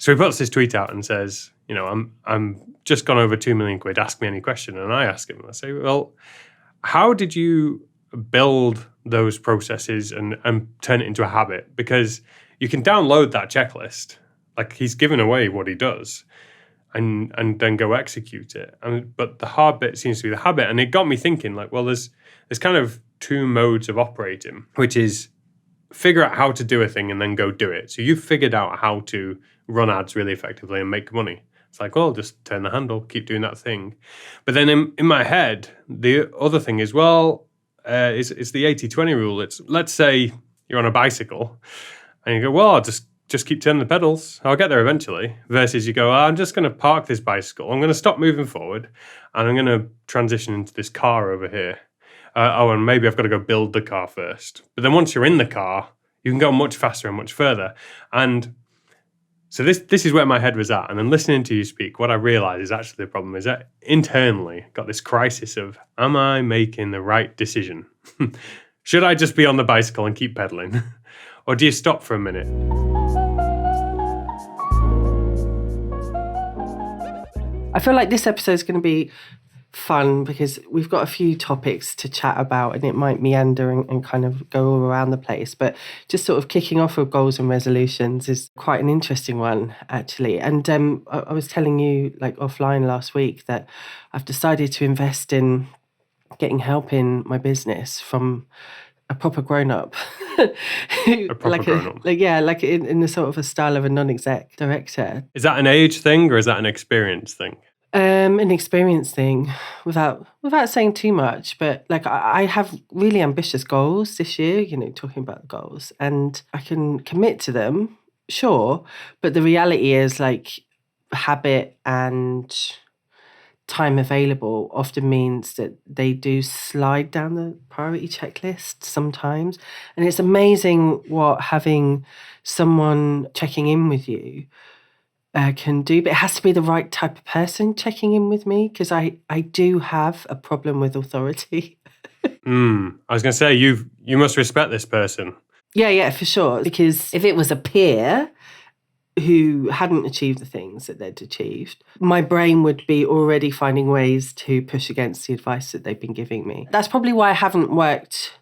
So he puts this tweet out and says, I'm just gone over 2 million quid, ask me any question. And I ask him, I say, well, how did you build those processes and turn it into a habit? Because you can download that checklist. Like, he's given away what he does and then go execute it. But the hard bit seems to be the habit. And it got me thinking, like, well, there's kind of two modes of operating, which is figure out how to do a thing and then go do it. So you've figured out how to run ads really effectively and make money. It's like, well, just turn the handle, keep doing that thing. But then in my head, the other thing is, well, it's the 80-20 rule. It's, let's say you're on a bicycle and you go, well, I'll just keep turning the pedals. I'll get there eventually. Versus you go, I'm just going to park this bicycle. I'm going to stop moving forward and I'm going to transition into this car over here. And maybe I've got to go build the car first. But then once you're in the car, you can go much faster and much further. And so this is where my head was at. And then listening to you speak, what I realized is actually the problem is that internally got this crisis of, am I making the right decision? Should I just be on the bicycle and keep pedaling? Or do you stop for a minute? I feel like this episode is going to be fun because we've got a few topics to chat about and it might meander and kind of go all around the place. But just sort of kicking off with goals and resolutions is quite an interesting one, actually. And I was telling you, like, offline last week that I've decided to invest in getting help in my business from a proper grown-up. A proper grown-up? Like in the sort of a style of a non-exec director. Is that an age thing or is that an experience thing? An experience thing, without saying too much, but like I have really ambitious goals this year, talking about the goals, and I can commit to them, sure, but the reality is, like, habit and time available often means that they do slide down the priority checklist sometimes. And it's amazing what having someone checking in with you can do, but it has to be the right type of person checking in with me, because I do have a problem with authority. I was going to say, you must respect this person. Yeah, for sure. Because if it was a peer who hadn't achieved the things that they'd achieved, my brain would be already finding ways to push against the advice that they've been giving me. That's probably why I haven't worked.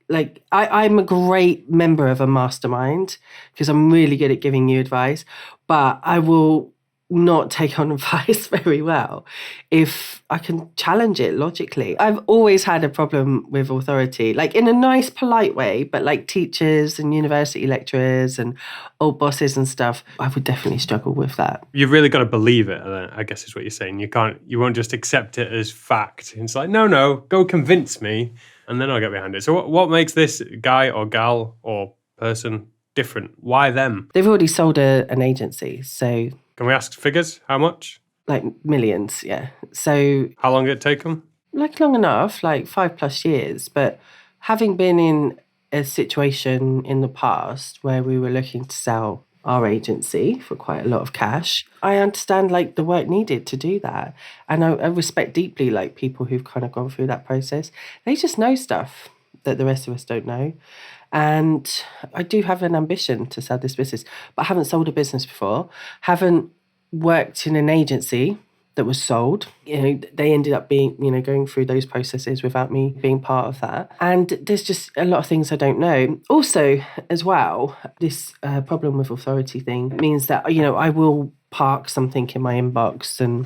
Like, I'm a great member of a mastermind because I'm really good at giving you advice, but I will not take on advice very well if I can challenge it logically. I've always had a problem with authority, like in a nice, polite way, but like teachers and university lecturers and old bosses and stuff, I would definitely struggle with that. You've really got to believe it, I guess is what you're saying. You won't just accept it as fact. It's like, no, go convince me and then I'll get behind it. So what makes this guy or gal or person different? Why them? They've already sold an agency, so... Can we ask figures? How much? Like millions, yeah. So... How long did it take them? Like long enough, like 5+ years. But having been in a situation in the past where we were looking to sell our agency for quite a lot of cash, I understand like the work needed to do that. And I respect deeply like people who've kind of gone through that process. They just know stuff that the rest of us don't know. And I do have an ambition to sell this business, but I haven't sold a business before, haven't worked in an agency that was sold. They ended up being, going through those processes without me being part of that. And there's just a lot of things I don't know. Also, as well, this problem with authority thing means that, I will park something in my inbox and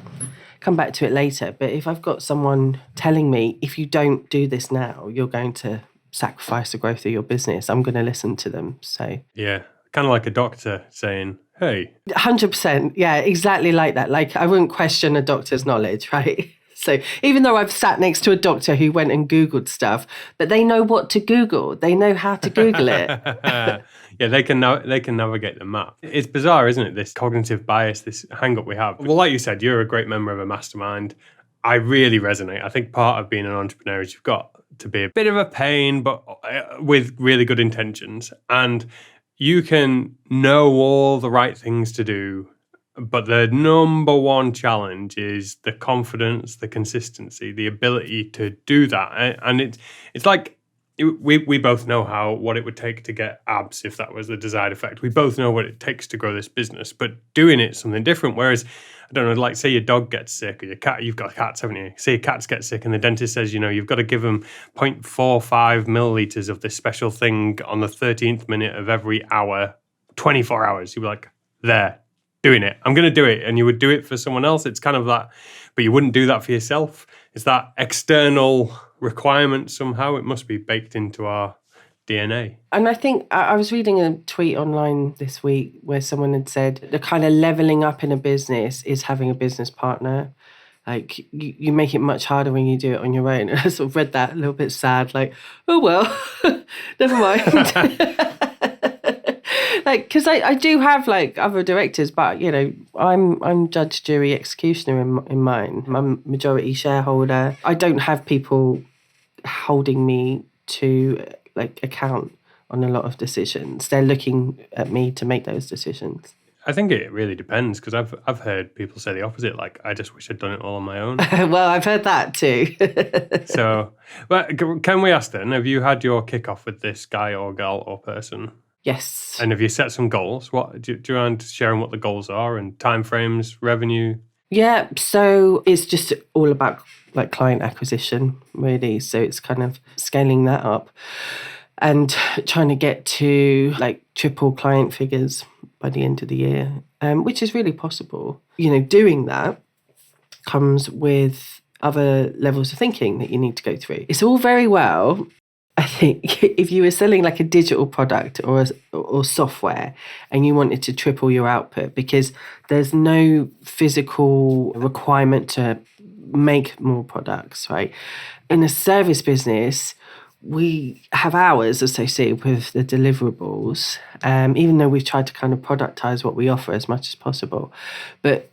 come back to it later. But if I've got someone telling me, if you don't do this now, you're going to sacrifice the growth of your business, I'm going to listen to them. So yeah, kind of like a doctor saying, hey. 100%. Yeah, exactly like that. Like, I wouldn't question a doctor's knowledge, right? So even though I've sat next to a doctor who went and Googled stuff, but they know what to Google. They know how to Google it. Yeah, they can navigate the map. It's bizarre, isn't it? This cognitive bias, this hang-up we have. Well, like you said, you're a great member of a mastermind. I really resonate. I think part of being an entrepreneur is you've got to be a bit of a pain, but with really good intentions. And you can know all the right things to do, but the number one challenge is the confidence, the consistency, the ability to do that. And it's like we both know what it would take to get abs if that was the desired effect. We both know what it takes to grow this business, but doing it's something different. Whereas, I don't know, like say your dog gets sick or your cat, you've got cats, haven't you? Say your cats get sick and the dentist says, you've got to give them 0.45 milliliters of this special thing on the 13th minute of every hour, 24 hours. You'd be like, there, doing it. I'm going to do it. And you would do it for someone else. It's kind of that, but you wouldn't do that for yourself. It's that external requirement somehow. It must be baked into our DNA. And I think I was reading a tweet online this week where someone had said the kind of leveling up in a business is having a business partner. Like you make it much harder when you do it on your own. And I sort of read that a little bit sad, like, oh well, never mind. Like, because I do have like other directors, but I'm judge, jury, executioner in mine. I'm majority shareholder. I don't have people holding me to like account on a lot of decisions. They're looking at me to make those decisions. I think it really depends, because I've heard people say the opposite, like, I just wish I'd done it all on my own. Well, I've heard that too. So, can we ask then, have you had your kickoff with this guy or girl or person? Yes. And have you set some goals? What do you mind sharing what the goals are and timeframes, revenue? Yeah, so it's just all about like client acquisition, really. So it's kind of scaling that up and trying to get to like triple client figures by the end of the year, which is really possible. Doing that comes with other levels of thinking that you need to go through. It's all very well, I think, if you were selling like a digital product or software and you wanted to triple your output, because there's no physical requirement to make more products, right? In a service business, we have hours associated with the deliverables, even though we've tried to kind of productize what we offer as much as possible. But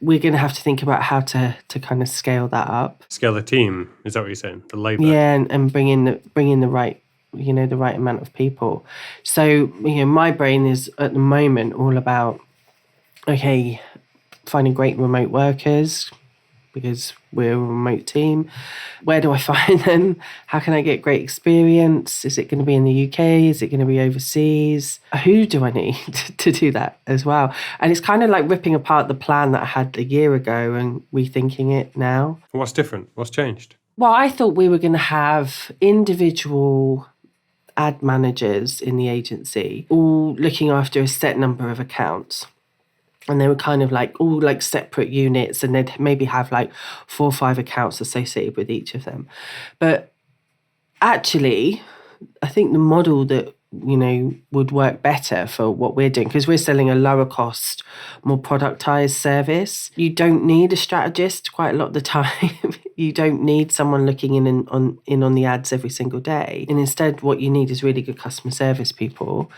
we're going to have to think about how to kind of scale that up. Scale the team, is that what you're saying? The labor. Yeah, and bring in the right, the right amount of people. So, my brain is at the moment all about, okay, finding great remote workers, because we're a remote team. Where do I find them? How can I get great experience? Is it going to be in the UK? Is it going to be overseas? Who do I need to do that as well? And it's kind of like ripping apart the plan that I had a year ago and rethinking it now. What's different? What's changed? Well, I thought we were going to have individual ad managers in the agency, all looking after a set number of accounts. And they were kind of like all like separate units, and they'd maybe have like 4 or 5 accounts associated with each of them. But actually, I think the model that, would work better for what we're doing, because we're selling a lower cost, more productized service. You don't need a strategist quite a lot of the time. You don't need someone looking in on the ads every single day. And instead, what you need is really good customer service people.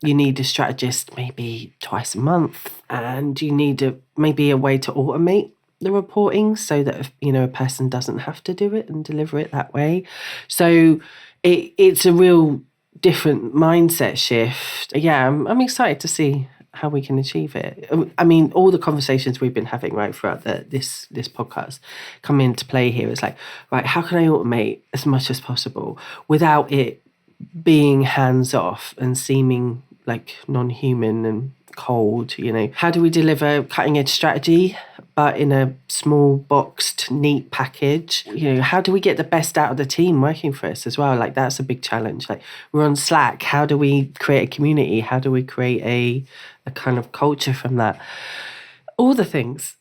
You need a strategist maybe twice a month, and you need maybe a way to automate the reporting so that a person doesn't have to do it and deliver it that way. So it's a real different mindset shift. Yeah, I'm excited to see how we can achieve it. I mean, all the conversations we've been having right throughout this podcast come into play here. It's like, right, how can I automate as much as possible without it being hands off and seeming like non-human and cold? How do we deliver cutting edge strategy but in a small boxed neat package? How do we get the best out of the team working for us as well? Like, that's a big challenge. Like, we're on Slack, how do we create a community? How do we create a kind of culture from that? All the things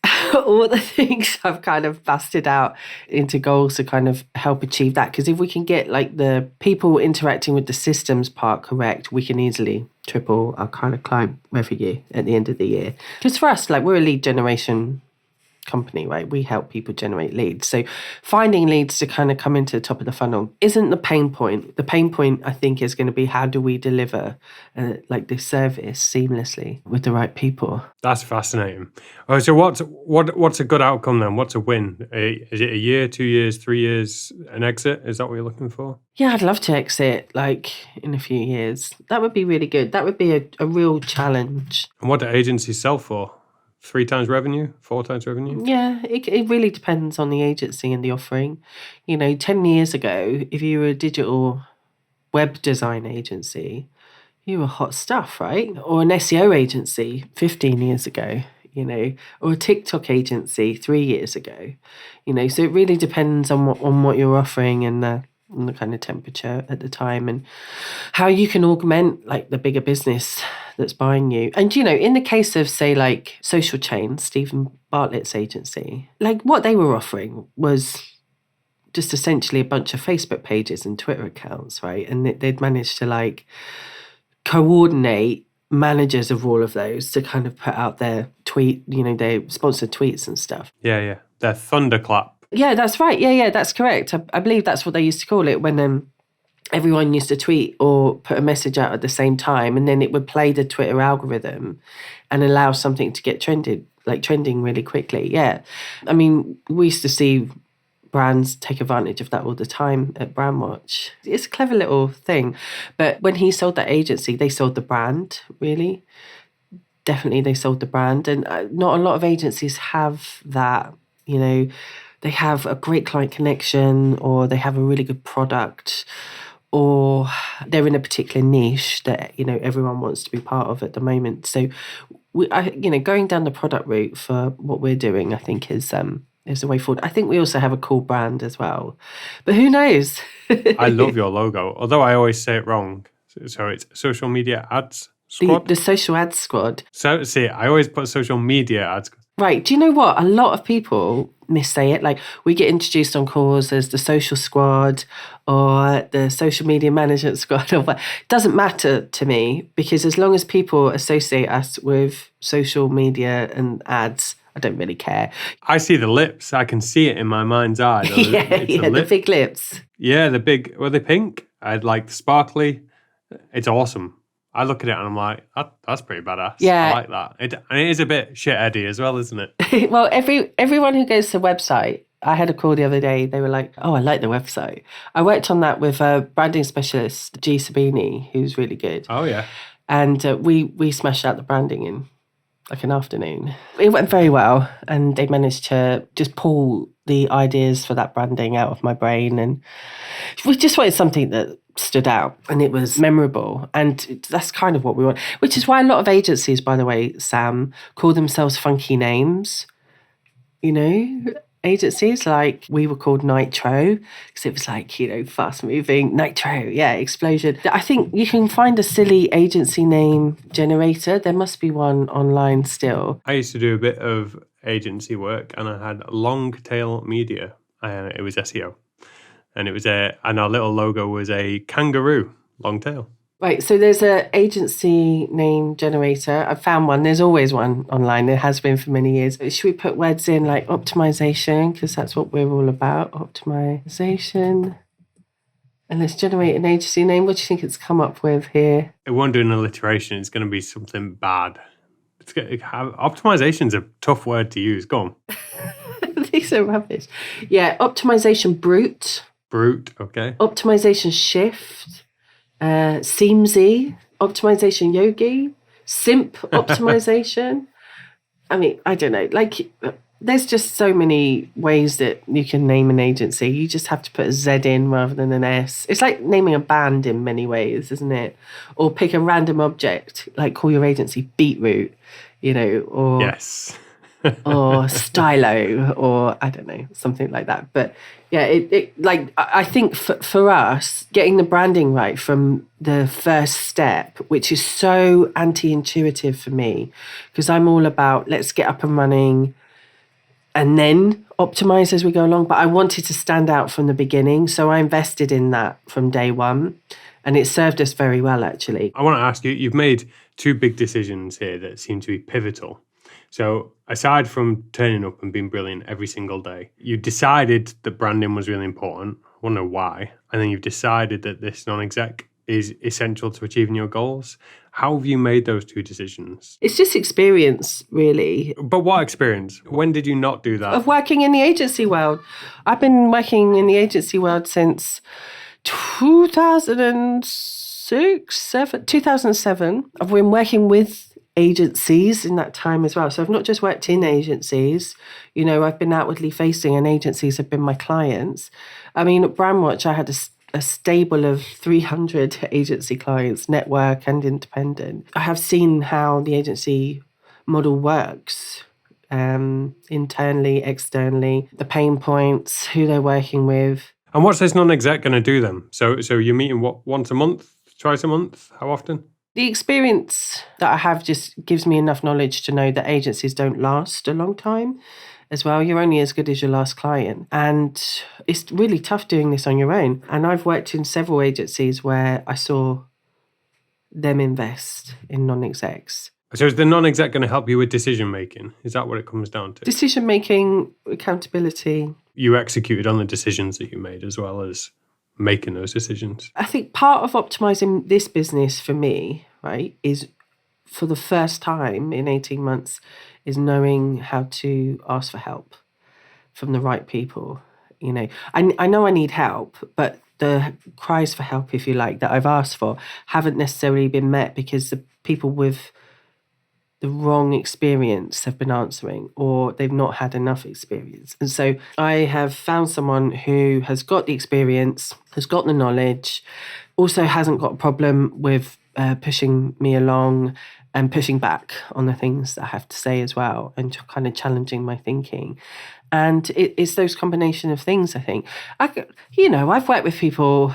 I've kind of busted out into goals to kind of help achieve that. Because if we can get like the people interacting with the systems part correct, we can easily triple our kind of client revenue at the end of the year. Because for us, like, we're a lead generation company, right? We help people generate leads. So finding leads to kind of come into the top of the funnel isn't the pain point. The pain point, I think, is going to be how do we deliver like this service seamlessly with the right people. That's fascinating. So what's a good outcome then? What's a win? Is it a year, 2 years, 3 years, an exit? Is that what you're looking for? Yeah, I'd love to exit like in a few years. That would be really good. That would be a real challenge. And what do agencies sell for? 3 times revenue, 4 times revenue? Yeah, it really depends on the agency and the offering. 10 years ago, if you were a digital web design agency, you were hot stuff, right? Or an SEO agency 15 years ago, or a TikTok agency 3 years ago, So it really depends on what you're offering and the kind of temperature at the time and how you can augment like the bigger business that's buying you. And, in the case of, say, like Social Chain, Stephen Bartlett's agency, like what they were offering was just essentially a bunch of Facebook pages and Twitter accounts, right? And they'd managed to like coordinate managers of all of those to kind of put out their their sponsored tweets and stuff. Yeah. Their thunderclap. Yeah, that's right. Yeah, that's correct. I believe that's what they used to call it when everyone used to tweet or put a message out at the same time, and then it would play the Twitter algorithm and allow something to get trending really quickly. Yeah. I mean, we used to see brands take advantage of that all the time at Brandwatch. It's a clever little thing. But when he sold that agency, they sold the brand, really. Definitely they sold the brand. And not a lot of agencies have that, They have a great client connection, or they have a really good product, or they're in a particular niche that, everyone wants to be part of at the moment. So, going down the product route for what we're doing, I think is the way forward. I think we also have a cool brand as well. But who knows? I love your logo, although I always say it wrong. So it's Social Media Ads Squad? The Social Ads Squad. So, see, I always put Social Media Ads Squad. Right. Do you know what? A lot of people missay it. Like, we get introduced on calls as the Social Squad or the Social Media Management Squad. It doesn't matter to me, because as long as people associate us with social media and ads, I don't really care. I see the lips. I can see it in my mind's eye. The big lips. Yeah, the big, were they pink? I'd like the sparkly. It's awesome. I look at it and I'm like, that's pretty badass. Yeah. I like that. And it is a bit shit-heady as well, isn't it? Well, everyone who goes to the website, I had a call the other day, they were like, oh, I like the website. I worked on that with a branding specialist, G. Sabini, who's really good. Oh, yeah. And we smashed out the branding in like an afternoon. It went very well, and they managed to just pull the ideas for that branding out of my brain, and we just wanted something that stood out and it was memorable, and that's kind of what we want, which is why a lot of agencies, by the way, Sam, call themselves funky names. Agencies, like we were called Nitro because it was like, fast moving. Nitro, yeah, explosion. I think you can find a silly agency name generator. There must be one online still. I used to do a bit of agency work, and I had Long Tail Media. It was SEO, and and our little logo was a kangaroo, long tail. Right, so there's an agency name generator. I found one. There's always one online. There has been for many years. Should we put words in like optimization? Because that's what we're all about, optimization. And let's generate an agency name. What do you think it's come up with here? It won't do an alliteration. It's going to be something bad. Optimization is a tough word to use. Go on. These are rubbish. Yeah, optimization brute. Brute, okay. Optimization shift. Seamsy, optimization yogi, simp optimization. I mean, I don't know. Like, there's just so many ways that you can name an agency. You just have to put a Z in rather than an S. It's like naming a band in many ways, isn't it? Or pick a random object, like call your agency Beetroot, or yes. or Stylo, or I don't know, something like that. But yeah, I think for us, getting the branding right from the first step, which is so anti-intuitive for me, because I'm all about let's get up and running and then optimize as we go along. But I wanted to stand out from the beginning, so I invested in that from day one, and it served us very well, actually. I want to ask you, you've made 2 big decisions here that seem to be pivotal. So aside from turning up and being brilliant every single day, you decided that branding was really important. I want to know why. And then you've decided that this non-exec is essential to achieving your goals. How have you made those 2 decisions? It's just experience, really. But what experience? When did you not do that? Of working in the agency world. I've been working in the agency world since 2007. I've been working with agencies in that time as well. So I've not just worked in agencies, I've been outwardly facing, and agencies have been my clients. I mean, at Brandwatch, I had a stable of 300 agency clients, network and independent. I have seen how the agency model works, internally, externally, the pain points, who they're working with. And what's this non-exec going to do then? So you're meeting once a month, twice a month? How often? The experience that I have just gives me enough knowledge to know that agencies don't last a long time as well. You're only as good as your last client. And it's really tough doing this on your own. And I've worked in several agencies where I saw them invest in non-execs. So is the non-exec going to help you with decision making? Is that what it comes down to? Decision making, accountability. You executed on the decisions that you made as well as making those decisions. I think part of optimizing this business for me, right, is for the first time in 18 months is knowing how to ask for help from the right people. I know I need help, but the cries for help, if you like, that I've asked for haven't necessarily been met because the people with the wrong experience have been answering, or they've not had enough experience. And so I have found someone who has got the experience, has got the knowledge, also hasn't got a problem with pushing me along and pushing back on the things that I have to say as well, and kind of challenging my thinking. And it's those combination of things, I think. I've worked with people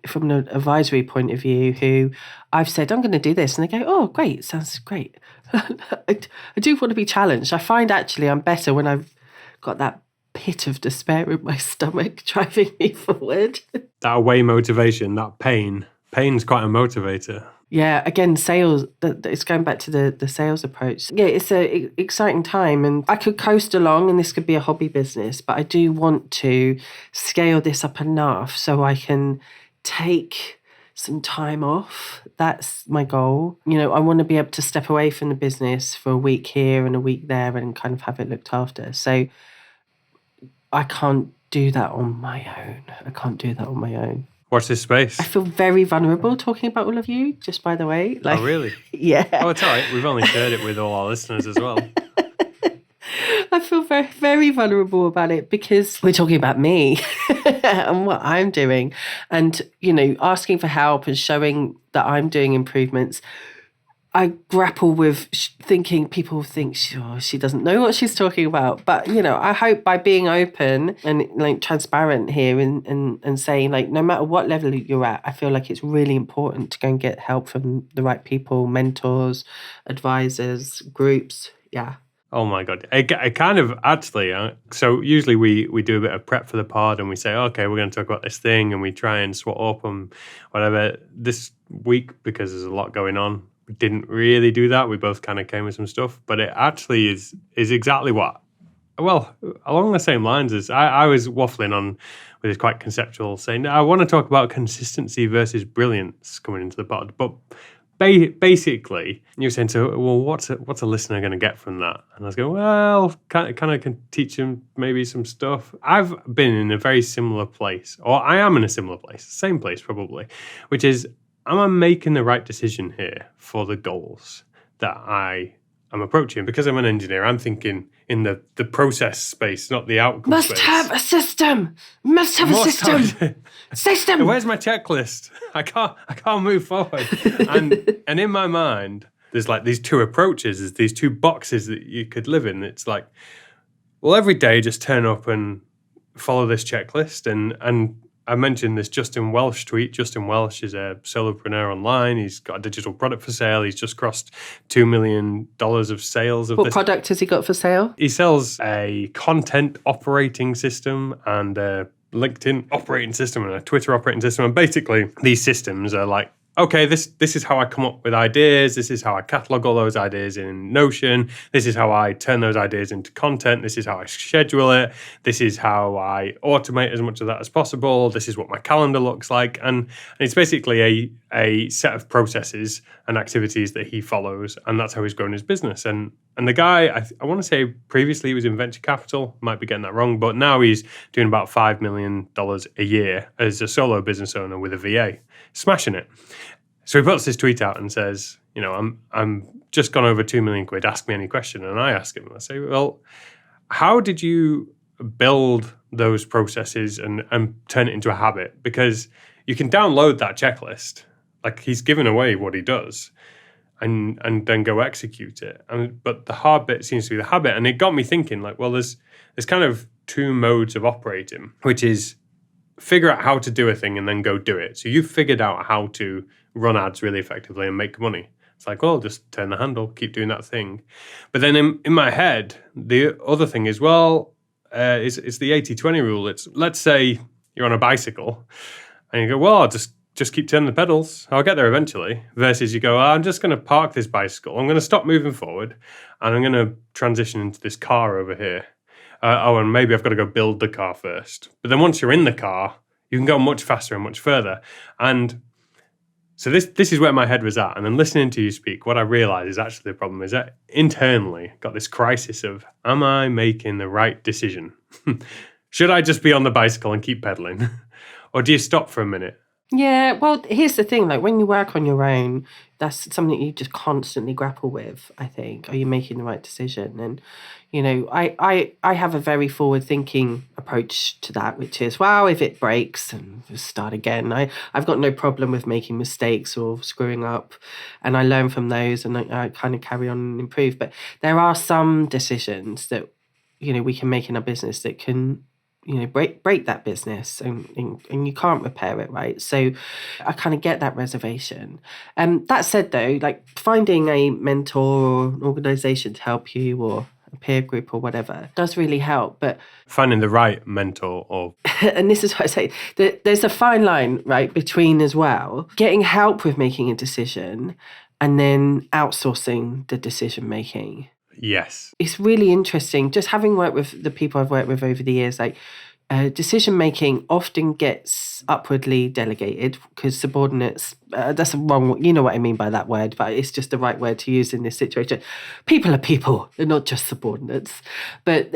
from an advisory point of view who I've said, I'm going to do this. And they go, oh, great, sounds great. I do want to be challenged. I find actually I'm better when I've got that pit of despair in my stomach driving me forward. That away motivation, that pain's quite a motivator. Yeah, again, sales, it's going back to the sales approach. Yeah, it's an exciting time, and I could coast along and this could be a hobby business, but I do want to scale this up enough so I can take some time off. That's my goal. I want to be able to step away from the business for a week here and a week there and kind of have it looked after. So I can't do that on my own. Watch this space. I feel very vulnerable talking about all of you, just by the way. Oh, really? Yeah. Oh, it's all right. We've only shared it with all our listeners as well. I feel very, very vulnerable about it because we're talking about me and what I'm doing, and, asking for help and showing that I'm doing improvements. I grapple with thinking people think, sure, she doesn't know what she's talking about. But, I hope by being open and transparent here and saying no matter what level you're at, I feel like it's really important to go and get help from the right people, mentors, advisors, groups. Yeah. Oh my God. I kind of actually, so usually we do a bit of prep for the pod and we say, okay, we're going to talk about this thing, and we try and swap up and whatever. This week, because there's a lot going on, we didn't really do that. We both kind of came with some stuff, but it actually is exactly along the same lines as I was waffling on with this quite conceptual saying, I want to talk about consistency versus brilliance coming into the pod, but basically, you're saying, so, well, what's a listener going to get from that? And I was going, well, kind of can teach them maybe some stuff. I've been in a very similar place, or I am in a similar place, same place probably, which is, am I making the right decision here for the goals that I am approaching? Because I'm an engineer, I'm thinking in the process space, not the outcome space. Must have a system. System. Where's my checklist? I can't move forward. And in my mind, there's these two approaches, there's these two boxes that you could live in. It's well, every day just turn up and follow this checklist. And I mentioned this Justin Welsh tweet. Justin Welsh is a solopreneur online. He's got a digital product for sale. He's just crossed $2 million of sales. What product has he got for sale? He sells a content operating system and a LinkedIn operating system and a Twitter operating system. And basically, these systems are okay, this is how I come up with ideas. This is how I catalog all those ideas in Notion. This is how I turn those ideas into content. This is how I schedule it. This is how I automate as much of that as possible. This is what my calendar looks like. And it's basically a set of processes and activities that he follows. And that's how he's grown his business. And the guy, I want to say previously he was in venture capital, might be getting that wrong, but now he's doing about $5 million a year as a solo business owner with a VA, smashing it. So he puts this tweet out and says, I'm just gone over 2 million quid, ask me any question. And I ask him, I say, well, how did you build those processes and turn it into a habit? Because you can download that checklist. Like, he's given away what he does and then go execute it. But the hard bit seems to be the habit. And it got me thinking, like, well, there's kind of two modes of operating, which is figure out how to do a thing and then go do it. So you've figured out how to run ads really effectively and make money. It's like, well, just turn the handle, keep doing that thing. But then in my head, the other thing is, well, it's the 80-20 rule. It's, let's say you're on a bicycle and you go, well, I'll just keep turning the pedals. I'll get there eventually. Versus you go, I'm just going to park this bicycle. I'm going to stop moving forward and I'm going to transition into this car over here. And maybe I've got to go build the car first. But then once you're in the car, you can go much faster and much further. And so this is where my head was at. And then listening to you speak, what I realized is actually the problem is that internally got this crisis of, am I making the right decision? Should I just be on the bicycle and keep pedaling? Or do you stop for a minute? Yeah, well, here's the thing. Like, when you work on your own, that's something you just constantly grapple with, I think. Are you making the right decision? And, I have a very forward-thinking approach to that, which is, well, if it breaks, and we'll start again. I've got no problem with making mistakes or screwing up, and I learn from those, and I kind of carry on and improve. But there are some decisions that, we can make in our business that can break that business and you can't repair it, right? So I kind of get that reservation. That said, though, like, finding a mentor or an organisation to help you, or a peer group or whatever, does really help. But finding the right mentor or and this is what I say, there's a fine line, right, between as well getting help with making a decision and then outsourcing the decision making. Yes. It's really interesting. Just having worked with the people I've worked with over the years, like, decision making often gets upwardly delegated because subordinates, that's wrong, you know what I mean by that word, but it's just the right word to use in this situation. People are people, they're not just subordinates. But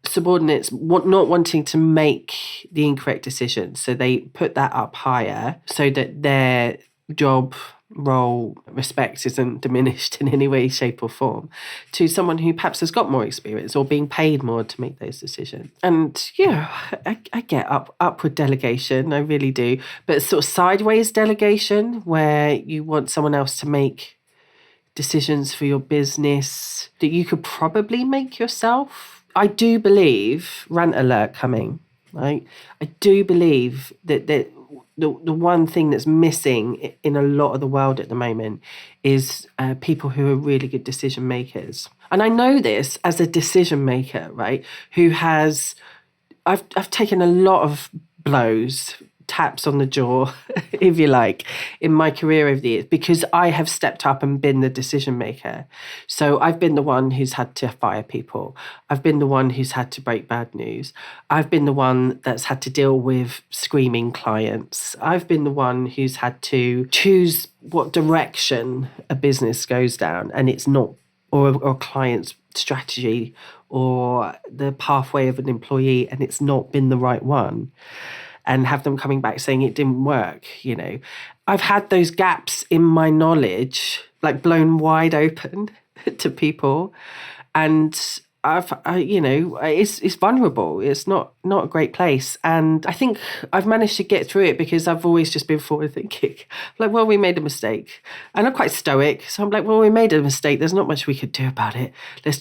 subordinates not wanting to make the incorrect decision, so they put that up higher so that their job role respect isn't diminished in any way, shape or form, to someone who perhaps has got more experience or being paid more to make those decisions. And I get upward delegation, I really do, but sort of sideways delegation where you want someone else to make decisions for your business that you could probably make yourself. I do believe, rant alert coming, right? I do believe that the one thing that's missing in a lot of the world at the moment is people who are really good decision makers. And I know this as a decision maker, right? Who has, I've taken a lot of blows, taps on the jaw, if you like, in my career over the years, because I have stepped up and been the decision maker. So I've been the one who's had to fire people. I've been the one who's had to break bad news. I've been the one that's had to deal with screaming clients. I've been the one who's had to choose what direction a business goes down, and it's not, or a client's strategy or the pathway of an employee, and it's not been the right one, and have them coming back saying it didn't work. I've had those gaps in my knowledge, like, blown wide open to people, and it's vulnerable. It's not a great place. And I think I've managed to get through it because I've always just been forward thinking. Like, well, we made a mistake. And I'm quite stoic. So I'm like, well, we made a mistake. There's not much we could do about it. Let's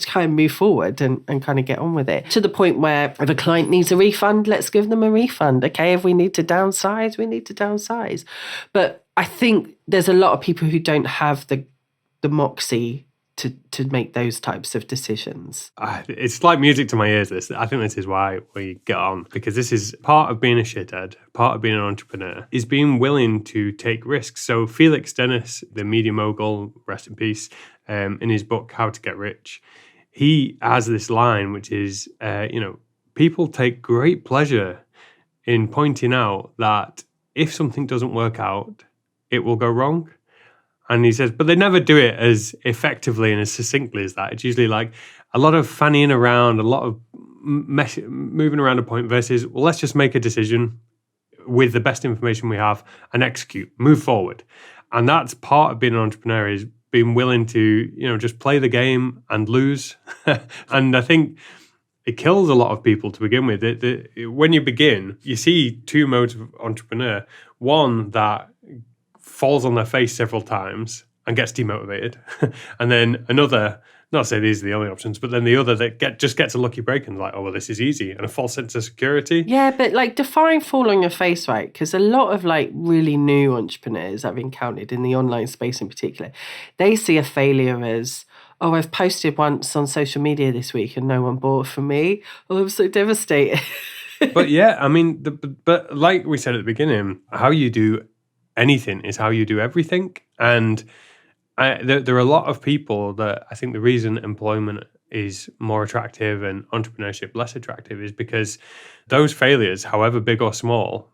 try and move forward and kind of get on with it. To the point where if a client needs a refund, let's give them a refund. Okay, if we need to downsize, we need to downsize. But I think there's a lot of people who don't have the moxie to make those types of decisions. It's like music to my ears, this. I think this is why we get on, because this is part of being a shithead, part of being an entrepreneur, is being willing to take risks. So Felix Dennis, the media mogul, rest in peace, in his book, How to Get Rich, he has this line, which is, people take great pleasure in pointing out that if something doesn't work out, it will go wrong. And he says, but they never do it as effectively and as succinctly as that. It's usually like a lot of fannying around, a lot of moving around a point versus, well, let's just make a decision. with the best information we have and execute, move forward. And that's part of being an entrepreneur, is being willing to, just play the game and lose. And I think it kills a lot of people to begin with. When you begin, you see two modes of entrepreneur. One that falls on their face several times and gets demotivated. And then another, not to say these are the only options, but then the other that just gets a lucky break and like, oh, well, this is easy, and a false sense of security. Yeah, but like define fall on your face, right? Because a lot of like really new entrepreneurs I've encountered in the online space in particular, they see a failure as, oh, I've posted once on social media this week and no one bought from me. Oh, I'm so devastated. But yeah, I mean, but like we said at the beginning, how you do anything is how you do everything. And there are a lot of people that I think the reason employment is more attractive and entrepreneurship less attractive is because those failures, however big or small,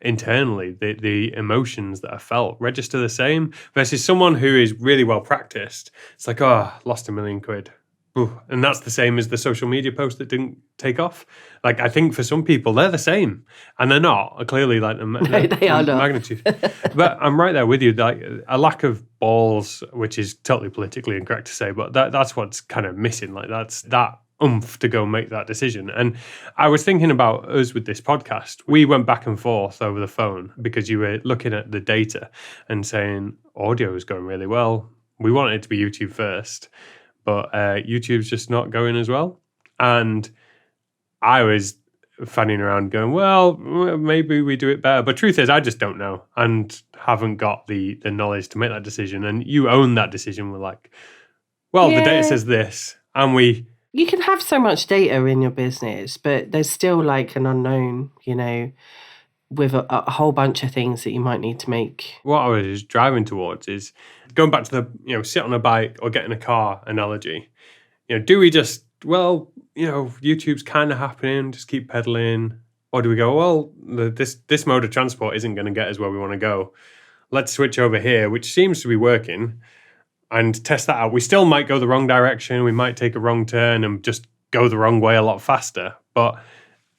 internally, the emotions that are felt register the same versus someone who is really well practiced. It's like, oh, lost £1 million. Ooh. And that's the same as the social media post that didn't take off. Like, I think for some people, they're the same. And they're not, clearly, like, No, they are not. Magnitude. But I'm right there with you. Like, a lack of balls, which is totally politically incorrect to say, but that's what's kind of missing. Like, that's that oomph to go make that decision. And I was thinking about us with this podcast. We went back and forth over the phone because you were looking at the data and saying audio is going really well. We wanted it to be YouTube first, but YouTube's just not going as well. And I was fanning around going, well, maybe we do it better. But truth is, I just don't know and haven't got the knowledge to make that decision. And you own that decision. We're like, well, the data says this, and you can have so much data in your business, but there's still like an unknown, with a whole bunch of things that you might need to make. What I was driving towards is going back to the, sit on a bike or get in a car analogy. Do we just, YouTube's kind of happening, just keep pedaling? Or do we go, well, this mode of transport isn't going to get us where we want to go. Let's switch over here, which seems to be working, and test that out. We still might go the wrong direction. We might take a wrong turn and just go the wrong way a lot faster. But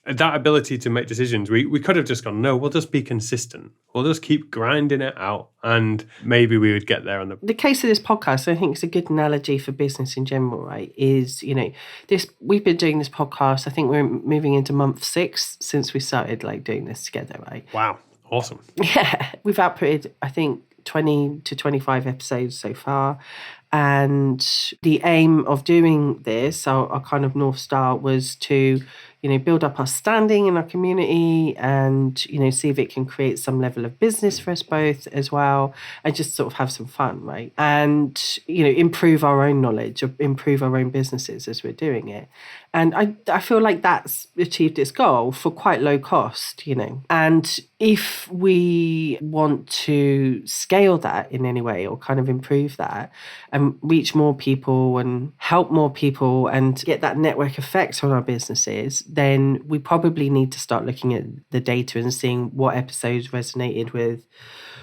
that ability to make decisions, we could have just gone, no, we'll just be consistent. We'll just keep grinding it out, and maybe we would get there. The case of this podcast, I think it's a good analogy for business in general, right? Is, we've been doing this podcast, I think we're moving into month 6 since we started like doing this together, right? Wow. Awesome. Yeah. We've outputted, I think, 20 to 25 episodes so far. And the aim of doing this, our kind of North Star, was to, build up our standing in our community and, see if it can create some level of business for us both as well, and just sort of have some fun, right? And, improve our own knowledge, or improve our own businesses as we're doing it. And I feel like that's achieved its goal for quite low cost, And if we want to scale that in any way or kind of improve that and reach more people and help more people and get that network effect on our businesses, then we probably need to start looking at the data and seeing what episodes resonated with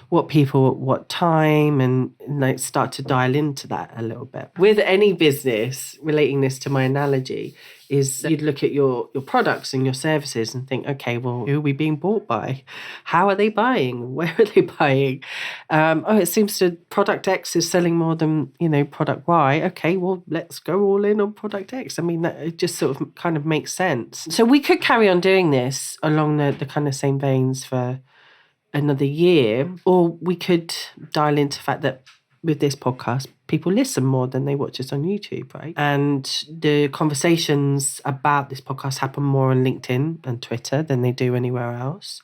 what people at what time, and like start to dial into that a little bit. With any business, relating this to my analogy, is you'd look at your products and your services and think, okay, well, who are we being bought by? How are they buying? Where are they buying? It seems to product X is selling more than, product Y. Okay, well, let's go all in on product X. I mean, it just sort of kind of makes sense. So we could carry on doing this along the kind of same veins for another year, or we could dial into the fact that with this podcast, people listen more than they watch us on YouTube, right? And the conversations about this podcast happen more on LinkedIn and Twitter than they do anywhere else,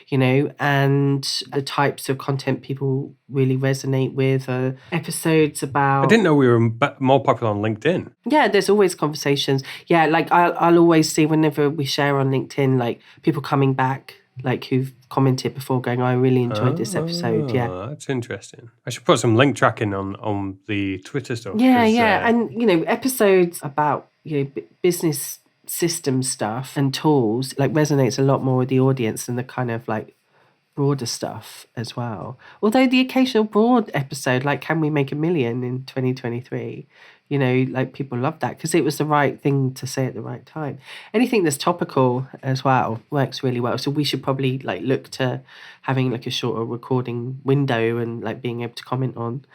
and the types of content people really resonate with are episodes about... I didn't know we were more popular on LinkedIn. Yeah, there's always conversations. Yeah, like I'll always see whenever we share on LinkedIn, like people coming back, like who've commented before going, I really enjoyed this episode. Yeah, that's interesting. I should put some link tracking on the Twitter stuff. Yeah. And, episodes about, business system stuff and tools like resonates a lot more with the audience than the kind of like broader stuff as well. Although the occasional broad episode, like can we make $1 million in 2023, Like people love that because it was the right thing to say at the right time. Anything that's topical as well works really well. So we should probably like look to having like a shorter recording window and like being able to comment on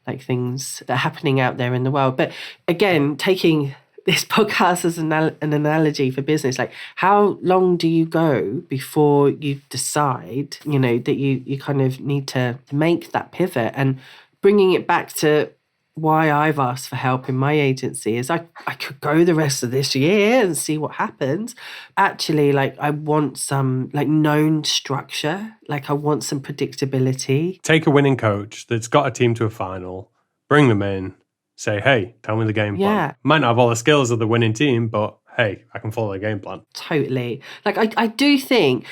like things that are happening out there in the world. But again, taking this podcast as an analogy for business, like how long do you go before you decide, that you kind of need to make that pivot? And bringing it back to why I've asked for help in my agency is I could go the rest of this year and see what happens. Actually, like I want some like known structure, like I want some predictability. Take a winning coach that's got a team to a final, bring them in, say, hey, tell me the game plan. Yeah. Might not have all the skills of the winning team, but hey, I can follow the game plan. Totally. Like I do think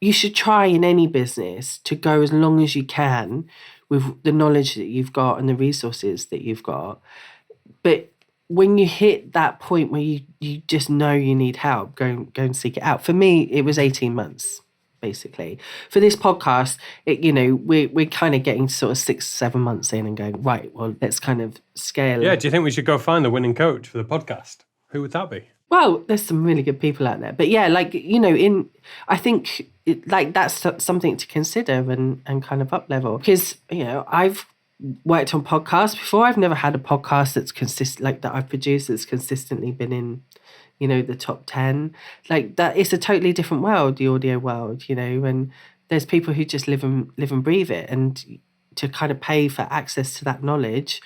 you should try in any business to go as long as you can with the knowledge that you've got and the resources that you've got. But when you hit that point where you just know you need help, go and seek it out. For me, it was 18 months, basically. For this podcast, we're kind of getting sort of 6-7 months in and going, right, well, let's kind of scale. Yeah, do you think we should go find the winning coach for the podcast? Who would that be? Well, there's some really good people out there. But yeah, like, I think that's something to consider and kind of up level. Because, I've worked on podcasts before. I've never had a podcast that's that I've produced that's consistently been in, the top 10. Like that, it's a totally different world, the audio world, and there's people who just live and breathe it. And to kind of pay for access to that knowledge,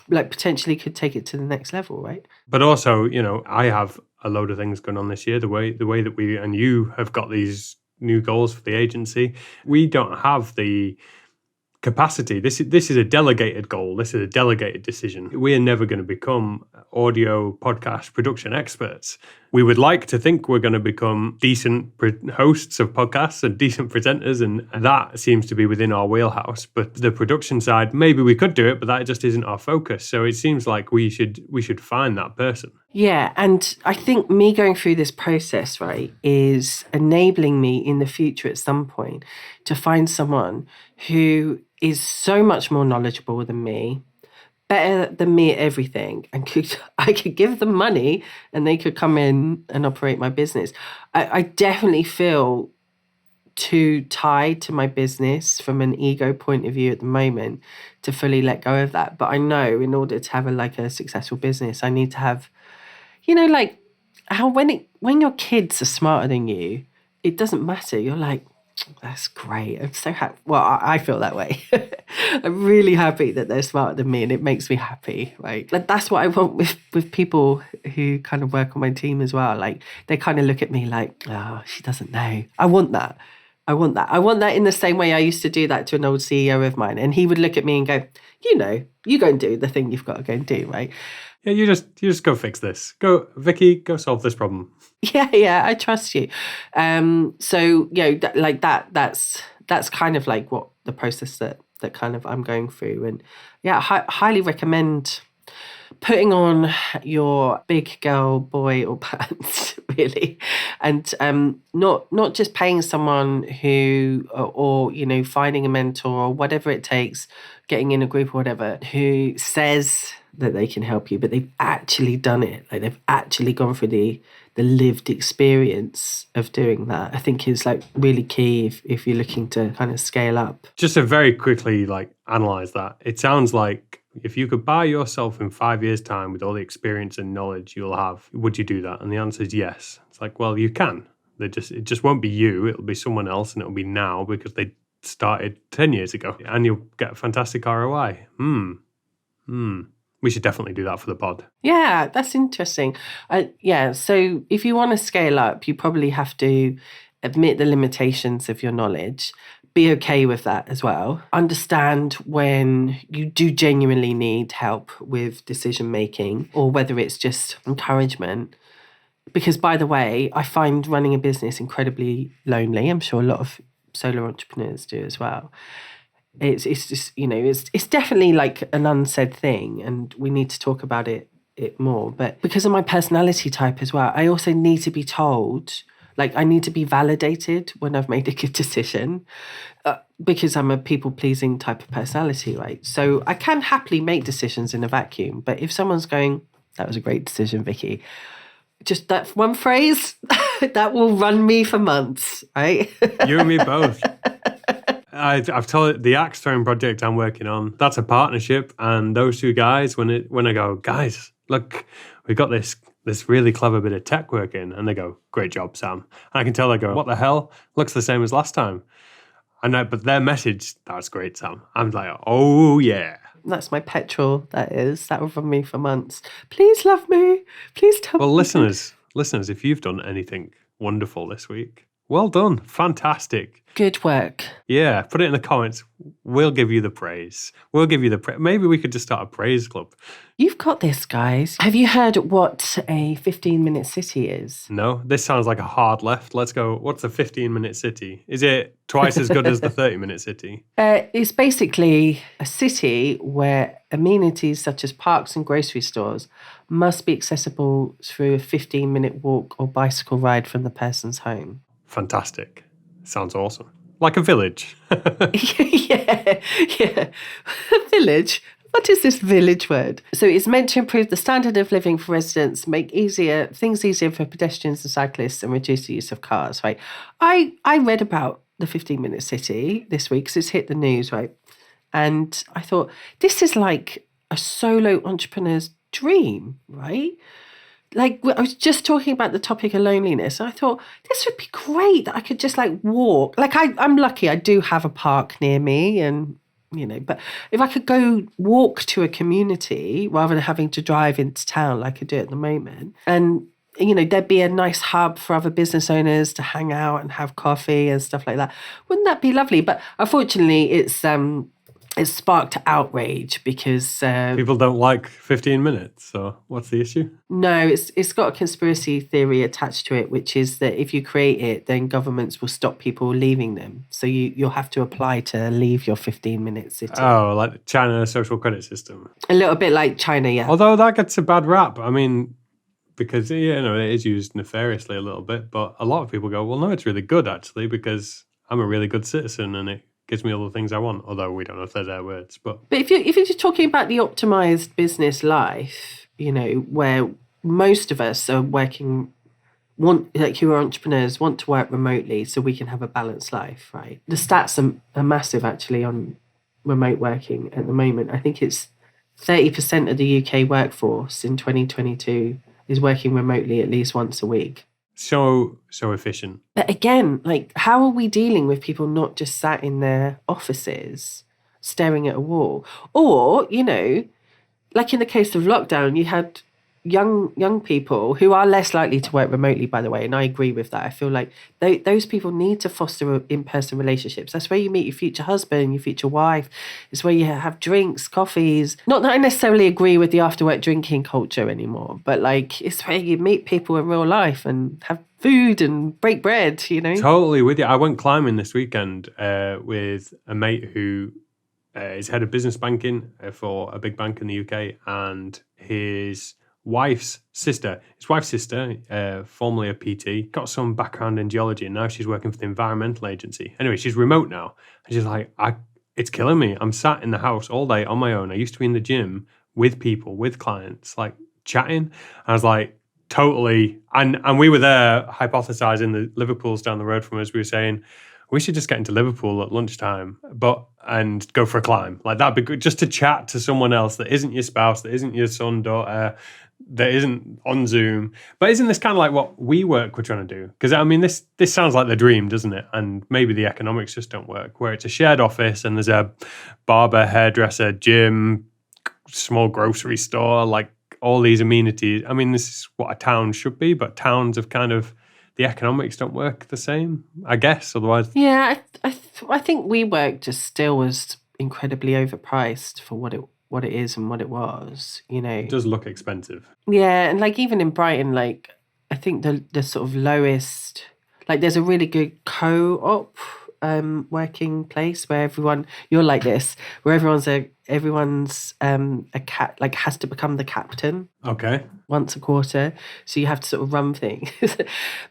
like potentially could take it to the next level, right? But also, I have a load of things going on this year. The way that we and you have got these new goals for the agency, we don't have the capacity. This is a delegated goal. This is a delegated decision. We are never going to become audio podcast production experts. We would like to think we're going to become decent hosts of podcasts and decent presenters, and that seems to be within our wheelhouse. But the production side, maybe we could do it, but that just isn't our focus. So it seems like we should find that person. Yeah, and I think me going through this process, right, is enabling me in the future at some point to find someone who is so much more knowledgeable than me, better than me at everything, and I could give them money and they could come in and operate my business. I definitely feel too tied to my business from an ego point of view at the moment to fully let go of that. But I know in order to have a successful business, I need to have, like how when your kids are smarter than you, it doesn't matter. You're like, that's great. I'm so happy. Well, I feel that way. I'm really happy that they're smarter than me and it makes me happy, right? Like that's what I want with people who kind of work on my team as well. Like they kind of look at me like, oh, she doesn't know. I want that. I want that in the same way I used to do that to an old CEO of mine. And he would look at me and go, you go and do the thing you've got to go and do, right? Yeah, you just go fix this. Go, Vicki, go solve this problem. Yeah, I trust you. So that's kind of like what the process that kind of I'm going through, and yeah, highly recommend putting on your big girl, boy, or pants, really, and not just paying someone who or finding a mentor or whatever it takes, getting in a group or whatever, who says that they can help you, but they've actually done it. Like they've actually gone through the lived experience of doing that. I think is like really key if you're looking to kind of scale up. Just to very quickly analyze that, it sounds like if you could buy yourself in 5 years' time with all the experience and knowledge you'll have, would you do that? And the answer is yes. It's like, well, you can. It just won't be you. It'll be someone else, and it'll be now because they started 10 years ago, and you'll get a fantastic ROI. We should definitely do that for the pod. Yeah, that's interesting. So if you want to scale up, you probably have to admit the limitations of your knowledge, be okay with that as well. Understand when you do genuinely need help with decision making or whether it's just encouragement. Because by the way, I find running a business incredibly lonely. I'm sure a lot of solo entrepreneurs do as well. It's just, it's definitely like an unsaid thing and we need to talk about it more. But because of my personality type as well, I also need to be told Like, I need to be validated when I've made a good decision because I'm a people-pleasing type of personality, right? So I can happily make decisions in a vacuum. But if someone's going, that was a great decision, Vicky, just that one phrase, that will run me for months, right? You and me both. I've told the axe throwing project I'm working on, that's a partnership. And those two guys, when I go, guys, look, we got this really clever bit of tech working, and they go, great job, Sam. And I can tell they go, what the hell? Looks the same as last time. But their message, that's great, Sam. I'm like, oh yeah. That's my petrol, that is. That will run me for months. Please love me. Please tell me. Well, listeners, if you've done anything wonderful this week, well done. Fantastic. Good work. Yeah, put it in the comments. We'll give you the praise. Maybe we could just start a praise club. You've got this, guys. Have you heard what a 15-minute city is? No, this sounds like a hard left. Let's go. What's a 15-minute city? Is it twice as good as the 30-minute city? It's basically a city where amenities such as parks and grocery stores must be accessible through a 15-minute walk or bicycle ride from the person's home. Fantastic. Sounds awesome. Like a village. yeah. A village. What is this village word? So it's meant to improve the standard of living for residents, make things easier for pedestrians and cyclists, and reduce the use of cars, right? I read about the 15-minute city this week because it's hit the news, right? And I thought, this is like a solo entrepreneur's dream, right? Like, I was just talking about the topic of loneliness. And I thought, this would be great that I could just like walk. Like, I'm lucky I do have a park near me and, but if I could go walk to a community rather than having to drive into town like I do at the moment. And, there'd be a nice hub for other business owners to hang out and have coffee and stuff like that. Wouldn't that be lovely? But unfortunately, it's sparked outrage because people don't like 15 minutes. So what's the issue? No, it's got a conspiracy theory attached to it, which is that if you create it, then governments will stop people leaving them. So you'll have to apply to leave your 15-minute city. Oh, like China's social credit system. A little bit like China, yeah. Although that gets a bad rap. I mean, because it is used nefariously a little bit, but a lot of people go, well, no, it's really good actually because I'm a really good citizen and it gives me all the things I want, although we don't know if they're their words. But if you're just talking about the optimized business life, where most of us are who are entrepreneurs, want to work remotely so we can have a balanced life, right? The stats are massive actually on remote working at the moment. I think it's 30% of the UK workforce in 2022 is working remotely at least once a week. So efficient. But again, like, how are we dealing with people not just sat in their offices staring at a wall? Or, like in the case of lockdown, you had young people who are less likely to work remotely, by the way, and I agree with that. I feel like those people need to foster in-person relationships. That's where you meet your future husband, your future wife. It's where you have drinks, coffees. Not that I necessarily agree with the after-work drinking culture anymore, but like it's where you meet people in real life and have food and break bread, Totally with you. I went climbing this weekend with a mate who is head of business banking for a big bank in the UK, and his wife's sister, formerly a PT, got some background in geology, and now she's working for the environmental agency. Anyway, she's remote now, and she's like, it's killing me. I'm sat in the house all day on my own. I used to be in the gym with people, with clients, like chatting. I was like, totally. And we were there hypothesizing that Liverpool's down the road from us. We were saying, we should just get into Liverpool at lunchtime, and go for a climb. Like, that'd be good, just to chat to someone else that isn't your spouse, that isn't your son, daughter, that isn't on Zoom. But isn't this kind of like what we're trying to do? Because I mean, this sounds like the dream, doesn't it? And maybe the economics just don't work, where it's a shared office and there's a barber, hairdresser, gym, small grocery store, like all these amenities. I mean, this is what a town should be, but towns have kind of, the economics don't work the same, I guess. Otherwise, yeah, I think WeWork just still was incredibly overpriced for what it is and what it was. It does look expensive. Yeah, and like even in Brighton, like I think the sort of lowest, like there's a really good co-op working place where you're like this, where everyone's a cat, like has to become the captain Okay. once a quarter, so you have to sort of run things.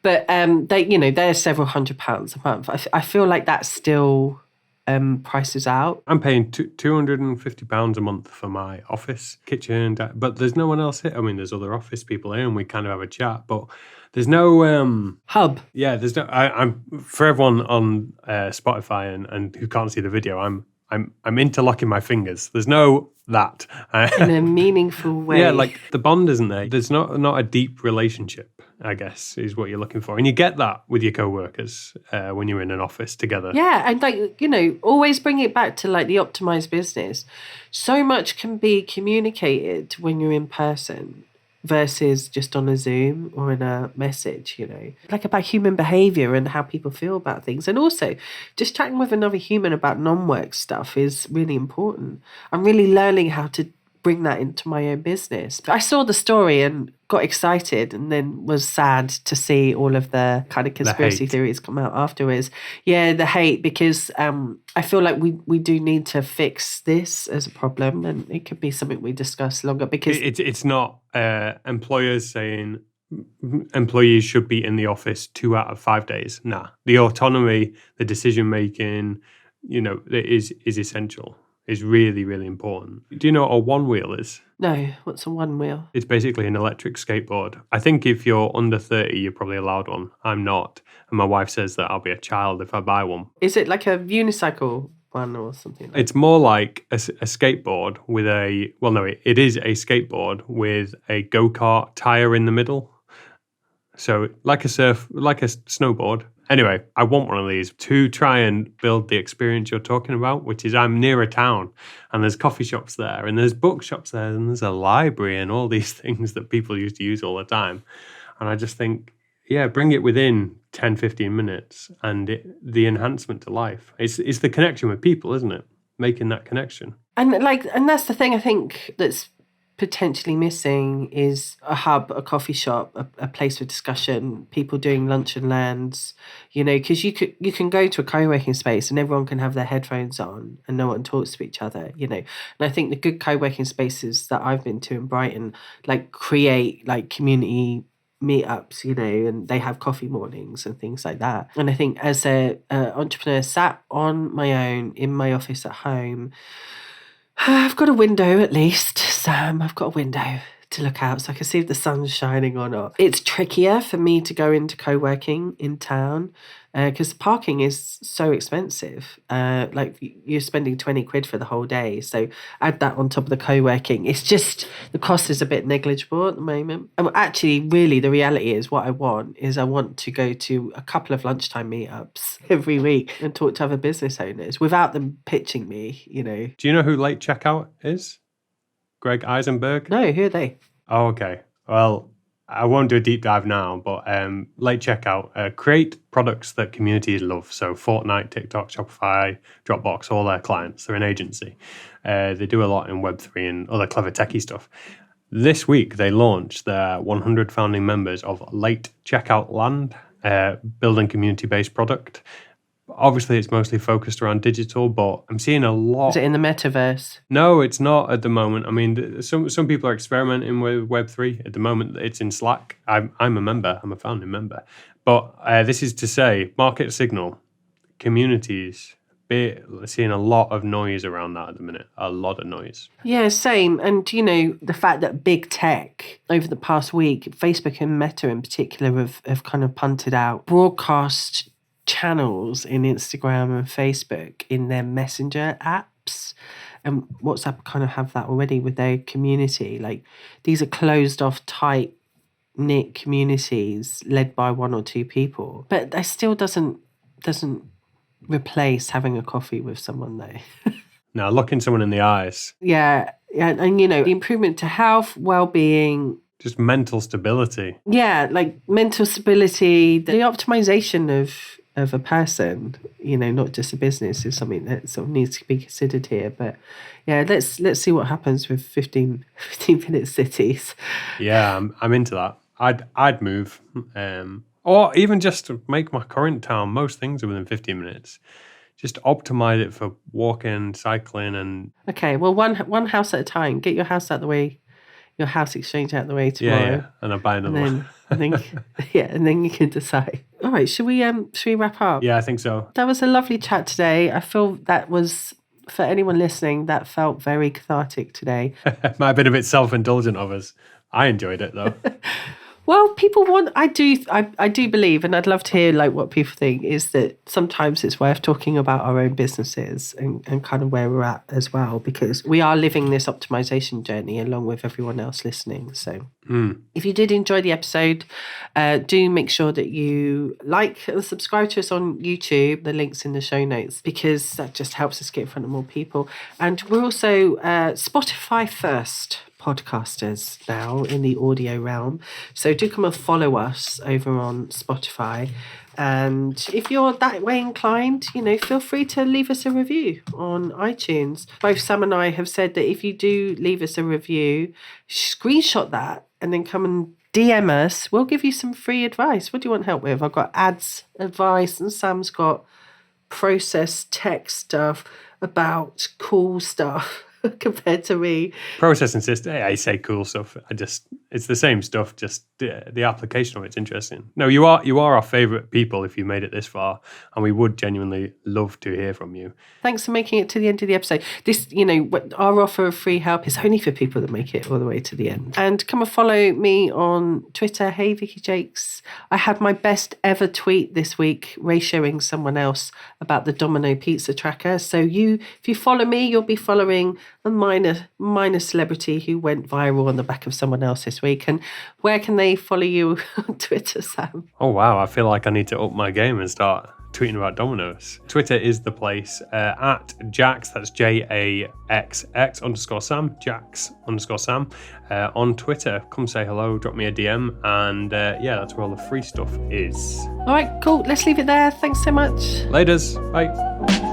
But they're several £100s a month. I feel like that still prices out. I'm paying £250 a month for my office kitchen, but there's no one else here. I mean, there's other office people here, and we kind of have a chat, but there's no Hub. Yeah, there's no. I'm for everyone on Spotify and who can't see the video. I'm interlocking my fingers. There's no that In a meaningful way. Yeah, like the bond isn't there. There's not a deep relationship, I guess, is what you're looking for, and you get that with your co-workers when you're in an office together. Yeah, and always bring it back to like the optimized business. So much can be communicated when you're in person versus just on a Zoom or in a message, like about human behavior and how people feel about things. And also just chatting with another human about non-work stuff is really important. I'm really learning how to bring that into my own business. I saw the story and got excited, and then was sad to see all of the kind of conspiracy theories come out afterwards. Yeah, the hate, because I feel like we do need to fix this as a problem, and it could be something we discuss longer, because it's not employers saying employees should be in the office 2 out of 5 days. Nah, the autonomy, the decision making, is essential. Is really, really important. Do you know what a one wheel is? No, what's a one wheel? It's basically an electric skateboard. I think if you're under 30, you're probably allowed one. I'm not. And my wife says that I'll be a child if I buy one. Is it like a unicycle one or something like that? It's more like a skateboard with it is a skateboard with a go-kart tire in the middle. So like a snowboard. Anyway, I want one of these to try and build the experience you're talking about, which is I'm near a town and there's coffee shops there and there's bookshops there and there's a library and all these things that people used to use all the time. And I just think, yeah, bring it within 10, 15 minutes and the enhancement to life. It's the connection with people, isn't it? Making that connection. And that's the thing I think that's potentially missing, is a hub, a coffee shop, a place for discussion, people doing lunch and learns, because you can go to a co-working space and everyone can have their headphones on and no one talks to each other, and I think the good co-working spaces that I've been to in Brighton create community meetups, and they have coffee mornings and things like that. And I think as a entrepreneur sat on my own in my office at home, I've got a window at least, Sam. I've got a window to look out so I can see if the sun's shining or not. It's trickier for me to go into co-working in town because parking is so expensive. You're spending 20 quid for the whole day. So add that on top of the co-working. It's just the cost is a bit negligible at the moment. And actually, really, the reality is what I want to go to a couple of lunchtime meetups every week and talk to other business owners without them pitching me, Do you know who Late Checkout is? Greg Eisenberg? No, who are they? Oh, okay. Well, I won't do a deep dive now, but Late Checkout create products that communities love. So Fortnite, TikTok, Shopify, Dropbox, all their clients. They're an agency. They do a lot in Web3 and other clever techie stuff. This week, they launched their 100 founding members of Late Checkout Land, building community-based product. Obviously, it's mostly focused around digital, but I'm seeing a lot. Is it in the metaverse? No, it's not at the moment. I mean, some people are experimenting with Web3. At the moment, it's in Slack. I'm a member. I'm a founding member. But this is to say, market signal, communities, seeing a lot of noise around that at the minute. A lot of noise. Yeah, same. And, the fact that big tech over the past week, Facebook and Meta in particular, have kind of punted out broadcast channels in Instagram and Facebook in their messenger apps, and WhatsApp kind of have that already with their community. These are closed off, tight knit communities led by one or two people, but that still doesn't replace having a coffee with someone though. Now, looking someone in the eyes. Yeah, and the improvement to health, well-being, just mental stability. Yeah, mental stability, the optimization of a person, not just a business, is something that sort of needs to be considered here. But yeah, let's see what happens with 15-minute cities. Yeah, I'm into that. I'd move. Or even just to make my current town, most things are within 15 minutes. Just optimize it for walking, cycling, and Okay, well, one house at a time. Get your house out the way, your house exchange out the way tomorrow. and I buy another And one. then, and then you can decide. All right, should we wrap up? Yeah, I think so. That was a lovely chat today. I feel that was, for anyone listening, that felt very cathartic today. Might have been a bit self-indulgent of us. I enjoyed it though. Well, people want. I do believe, and I'd love to hear like what people think. Is that sometimes it's worth talking about our own businesses and kind of where we're at as well, because we are living this optimization journey along with everyone else listening. So, if you did enjoy the episode, do make sure that you like and subscribe to us on YouTube. The link's in the show notes because that just helps us get in front of more people. And we're also Spotify first podcasters now in the audio realm, so do come and follow us over on Spotify, and if you're that way inclined, feel free to leave us a review on iTunes. Both Sam and I have said that if you do leave us a review, screenshot that and then come and DM us. We'll give you some free advice. What do you want help with? I've got ads advice and Sam's got process tech stuff about cool stuff compared to me. Processing system, I say cool stuff. It's the same stuff, just the application of it's interesting. No, you are our favourite people if you made it this far, and we would genuinely love to hear from you. Thanks for making it to the end of the episode. This, our offer of free help is only for people that make it all the way to the end. And come and follow me on Twitter. Hey, Vicki Jakes. I had my best ever tweet this week ratioing someone else about the Domino pizza tracker. So if you follow me, you'll be following a minor celebrity who went viral on the back of someone else this week. And where can they follow you on Twitter, Sam? Oh, wow. I feel like I need to up my game and start tweeting about Domino's. Twitter is the place. At Jax, that's JAXX_Sam, Jax_Sam. On Twitter, come say hello, drop me a DM, and that's where all the free stuff is. All right, cool. Let's leave it there. Thanks so much. Laters. Bye.